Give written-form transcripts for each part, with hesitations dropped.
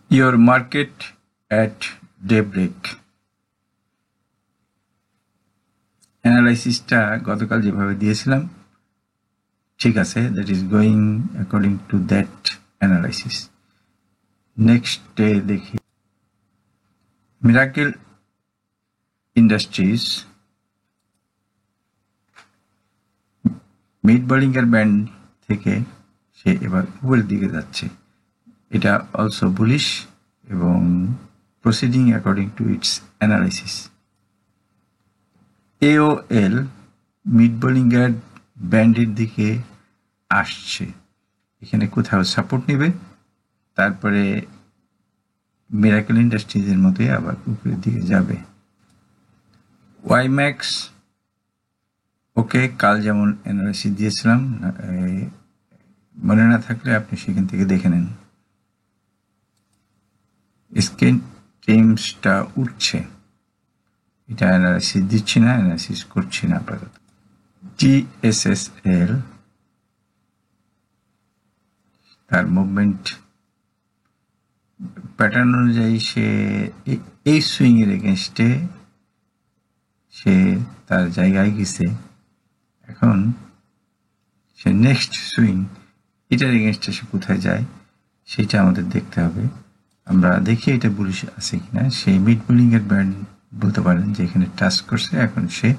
Your market at daybreak. অ্যানালাইসিসটা গতকাল যেভাবে দিয়েছিলাম ঠিক আছে, that is going according to that analysis. Next day দেখি মিরাকেল ইন্ডাস্ট্রিজ মিড বোলিংয়ের ব্যান্ড থেকে সে এবার উপরের দিকে যাচ্ছে। এটা অলসো বুলিশ এবং proceeding according to its analysis. AOL mid বোলিংয়ের ব্যান্ডের দিকে আসছে, এখানে কোথাও সাপোর্ট নেবে, তারপরে মিরাকেল ইন্ডাস্ট্রিজের মতোই আবার উপরের দিকে যাবে। ওয়াইম্যাক্স ওকে কাল যেমন অ্যানালাইসিস দিয়েছিলাম, মনে না থাকলে আপনি সেখান থেকে দেখে নেন। স্ক্রিন টিমসটা উঠছে, এটা অ্যানালাইসিস দিচ্ছি না, অ্যানালাইসিস করছি না আপাতত। TSSL তার মুভমেন্ট প্যাটার্ন অনুযায়ী সে এই সুইং এর এগেনস্টে সে তার জায়গায় গেছে। এখন সে নেক্সট সুইং এটার এগেনস্টে সে কোথায় যায় সেটা আমাদের দেখতে হবে। আমরা দেখি এটা বুলিশ আছে কিনা। সেই মিড বোলিং এর ব্যান্ড বলতে পারেন যে এখানে টাচ করছে, এখন সে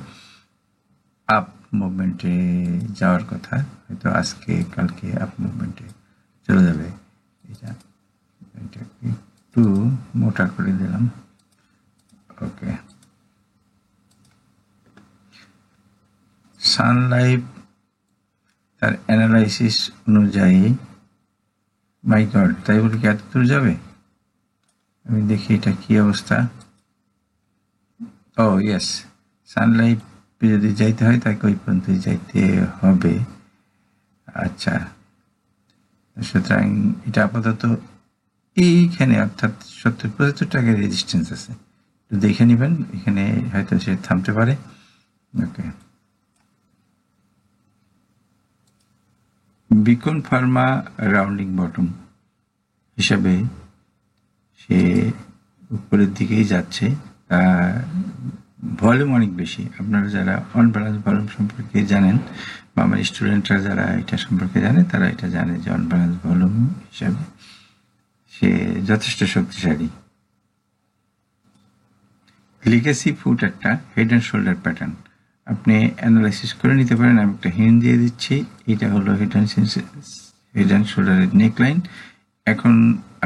আপ মুভমেন্টে যাওয়ার কথা, হয়তো আজকে কালকে আপ মুভমেন্টে চলে যাবে। এটা একটু মোটা করে দিলাম। ওকে, সানলাইফ তার অ্যানালাইসিস অনুযায়ী, মাই গড, তাই বলে কি এত দূর যাবে? আমি দেখি এটা কি অবস্থা। ও ইয়েস, সানলাইফ যদি যাইতে হয় তাকে ওই পর্যন্ত যাইতে হবে। আচ্ছা, সুতরাং এটা আপাতত এইখানে অর্থাৎ 70-75 টাকার রেজিস্ট্যান্স আছে, একটু দেখে নেবেন, এখানে হয়তো সে থামতে পারে। ওকে, বিকন ফার্মা রাউন্ডিং বটম হিসাবে সে উপরের দিকেই যাচ্ছে। ভলিউম অনেক বেশি। আপনারা যারা অনব্যালেন্স ভলিউম সম্পর্কে জানেন বা আমার স্টুডেন্টরা যারা এটা সম্পর্কে জানে তারা এটা জানে যে অনব্যালেন্স ভলিউম হিসাবে সে যথেষ্ট শক্তিশালী। লিগেসি ফুট একটা হেড অ্যান্ড শোল্ডার প্যাটার্ন আপনি অ্যানালাইসিস করে নিতে পারেন। আমি একটা হিন্ট দিয়ে দিচ্ছি, এটা হলো হেড অ্যান্ড শোল্ডারের নেকলাইন। এখন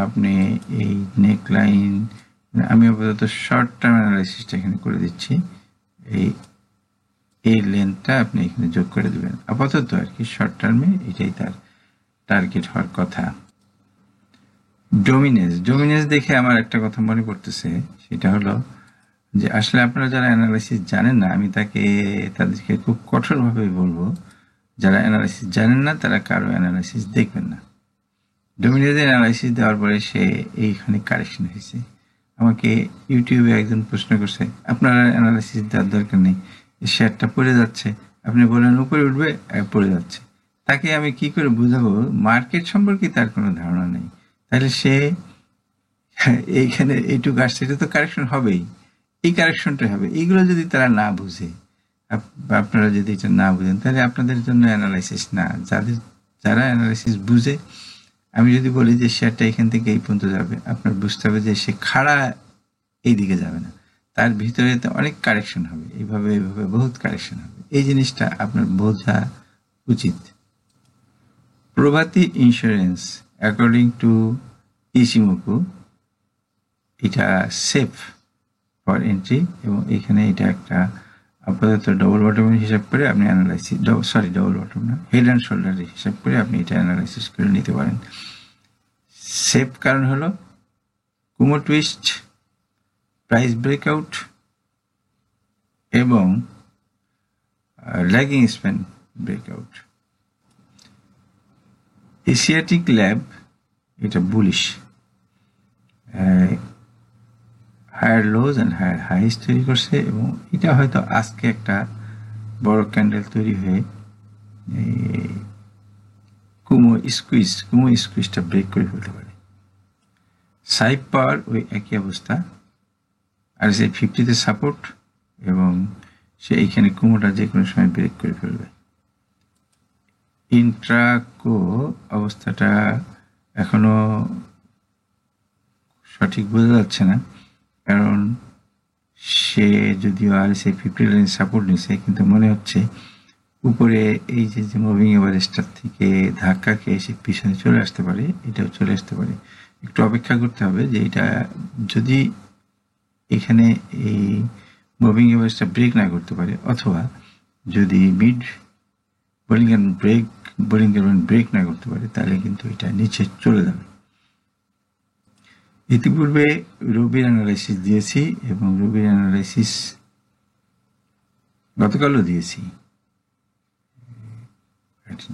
আপনি এই নেকলাইন, আমি আপাতত শর্ট টার্ম অ্যানালাইসিসটা এখানে করে দিচ্ছি। এই লেন্থটা আপনি এখানে যোগ করে দেবেন আপাতত আর কি। শর্ট টার্মে এটাই তার টার্গেট হওয়ার কথা। ডোমিনেন্স দেখে আমার একটা কথা মনে পড়তেছে, সেটা হলো যে আসলে আপনারা যারা অ্যানালাইসিস জানেন না, আমি তাদেরকে খুব কঠোরভাবে বলবো, যারা অ্যানালাইসিস জানেন না তারা কারো অ্যানালাইসিস দেখবেন না। ডোমিনেন্সের অ্যানালাইসিস দেওয়ার পরে সে এইখানে কারেকশন হয়েছে। আমাকে ইউটিউবে একজন প্রশ্ন করছে, আপনার অ্যানালাইসিস দেওয়ার দরকার নেই, শেয়ারটা পড়ে যাচ্ছে, আপনি বলেন উপরে উঠবে, পড়ে যাচ্ছে। তাকে আমি কি করে বুঝাবো মার্কেট সম্পর্কে তার কোনো ধারণা নেই। তাহলে সে এইখানে এইটুকু আসছে, এটা তো কারেকশন হবেই, এই কারেকশনটাই হবে। এইগুলো যদি তারা না বুঝে, আপনারা যদি এটা না বুঝেন, তাহলে আপনাদের জন্য অ্যানালাইসিস না। যারা অ্যানালাইসিস বুঝে, আমি যদি বলি যে শেয়ারটা এখান থেকে এই পর্যন্ত যাবে, আপনার বুঝতে হবে যে সে খাড়া এই দিকে যাবে না, তার ভিতরে অনেক কারেকশন হবে, এইভাবে বহুত কারেকশন হবে। এই জিনিসটা আপনার বোঝা উচিত। প্রভাতী ইন্স্যুরেন্স অ্যাকর্ডিং টু ইশিমোকু এটা সেফ ফর এন্ট্রি, এবং এখানে এটা একটা আপাতত ডবল বটমের হিসাব করে আপনি অ্যানালাইসিস, ডবল বটম না, হেড অ্যান্ড শোল্ডারের হিসাব করে আপনি এটা অ্যানালাইসিস করে নিতে পারেন। সেফ কারণ হলো কুমো টুইস্ট, প্রাইস ব্রেকআউট এবং ল্যাগিং স্প্যান ব্রেকআউট। এশিয়াটিক ল্যাব এটা bullish, higher lows and higher highs তৈরি করছে, এবং এটা হয়তো আজকে একটা বড় ক্যান্ডেল তৈরি হয়ে কুমো স্কুইজটা ব্রেক করে ফেলতে পারে। সাইপ পাওয়ার ওই একই অবস্থা, RSI 50-তে সাপোর্ট, এবং সে এইখানে কুমোটা যে কোনো সময় ব্রেক করে ফেলবে। ইন্ট্রাকো অবস্থাটা এখনো সঠিক বোঝা যাচ্ছে না, কারণ সে যদিও RSI 50 লাইন সাপোর্ট নিছে, কিন্তু মনে হচ্ছে উপরে এই যে মুভিং এভারেজটার থেকে ধাক্কা খেয়ে সে পিছনে চলে আসতে পারে, এটাও চলে আসতে পারে। একটু অপেক্ষা করতে হবে যে এটা যদি এখানে এই মুভিং এভারেজটা ব্রেক না করতে পারে, অথবা যদি মিড বোলিংগার ব্যান্ড ব্রেক না করতে পারে, তাহলে কিন্তু এটা নিচে চলে যাবে। ইতিপূর্বে রবির অ্যানালাইসিস দিয়েছি, এবং রবির অ্যানালাইসিস গতকালও দিয়েছি,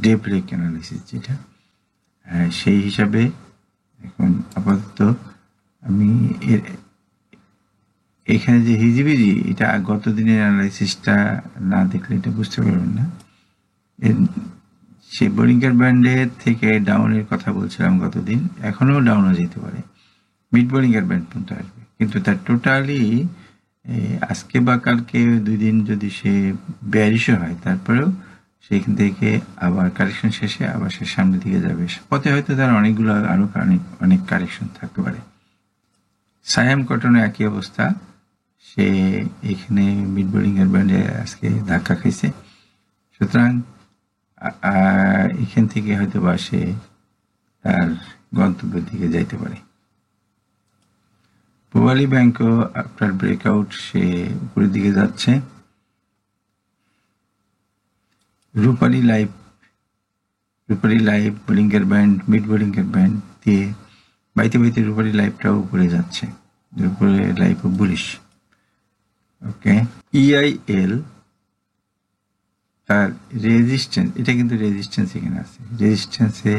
ডে ব্রেক অ্যানালাইসিস যেটা, সেই হিসাবে এখন আপাতত আমি এখানে যে হিজিবিজি, এটা গত দিনের অ্যানালাইসিসটা না দেখলে এটা বুঝতে পারবেন না। সে বোলিংগার ব্যান্ডের থেকে ডাউনের কথা বলছিলাম গতদিন, এখনও ডাউনও যেতে পারে, মিড বোলিংগার ব্যান্ড পর্যন্ত আসবে, কিন্তু তার টোটালি আজকে বা কালকে 2 দিন যদি সে বেয়ারিশও হয়, তারপরেও সেখান থেকে আবার কারেকশন শেষে আবার সে সামনের দিকে যাবে। পথে হয়তো তার অনেকগুলো আরো অনেক কারেকশন থাকতে পারে। সায়াম কটনে একই অবস্থা, সে এখানে মিড বোলিংগার ব্যান্ডে আজকে ধাক্কা খাইছে, সুতরাং এখান থেকে হয়তো বা সে তার গন্তব্যের দিকে যাইতে পারে। পূবালী ব্যাংকও আফটার ব্রেকআউট সে উপরের দিকে যাচ্ছে। রূপালী লাইভ বোলিংগার ব্যান্ড, মিড বোলিংগার ব্যান্ড দিয়ে বাইতে রূপালী লাইভটাও উপরে যাচ্ছে, রূপালী লাইভও বুলিশ। ওকে, EIL তার রেজিস্ট্যান্স, এটা কিন্তু রেজিস্ট্যান্স এখানে আছে, রেজিস্ট্যান্সে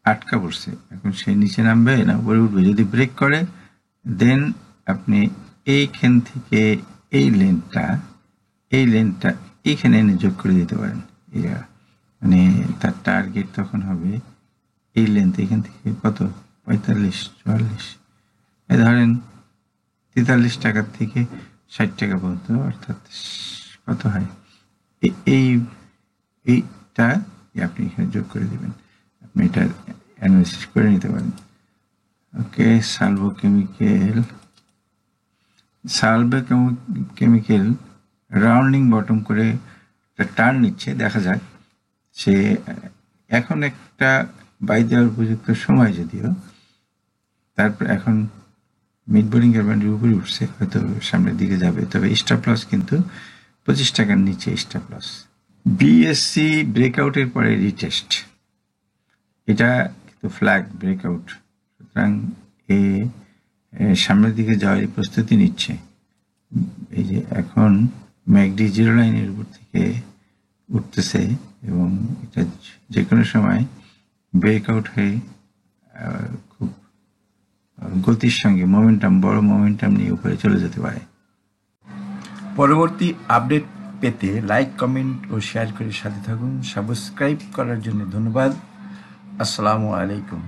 আটকা পড়ছে, এখন সে নিচে নামবে না উপরে উঠবে। যদি ব্রেক করে দেন আপনি এইখান থেকে এই লেনটা এইখানে এনে যোগ করে দিতে পারেন। মানে তার টার্গেট তখন হবে এই লেন্থ, এখান থেকে কত 45-44, ধরেন 43 টাকার থেকে 60 টাকা পর্যন্ত, অর্থাৎ কত হয়, এইটা আপনি এখানে যোগ করে দিবেন, আপনি এটা অ্যানালাইসিস করে নিতে পারেন। ওকে, সালভো কেমিক্যাল রাউন্ডিং বটম করে টার্ন নিচ্ছে, দেখা যাক। সে এখন একটা বাই দেওয়ার উপযুক্ত সময় যদিও, তারপর এখন মিড বোলিংগার ব্যান্ডের উপরে উঠছে, হয়তো সামনের দিকে যাবে, তবে স্টপ লস কিন্তু 25 টাকার নিচে স্টপ লস। BSC ব্রেকআউটের পরে রিটেস্ট, এটা কিন্তু ফ্ল্যাগ ব্রেকআউট, সুতরাং সামনের দিকে যাওয়ার প্রস্তুতি নিচ্ছে। এই যে এখন ম্যাকডি 0 লাইনের উপর থেকে উঠতেছে, এবং এটা যে কোনো সময় ব্রেকআউট হয়ে খুব গতির সঙ্গে বড় মোমেন্টাম নিয়ে উপরে চলে যেতে পারে। পরবর্তী আপডেট পেতে লাইক, কমেন্ট ও শেয়ার করে সাথে থাকুন। সাবস্ক্রাইব করার জন্য ধন্যবাদ। আসসালামু আলাইকুম।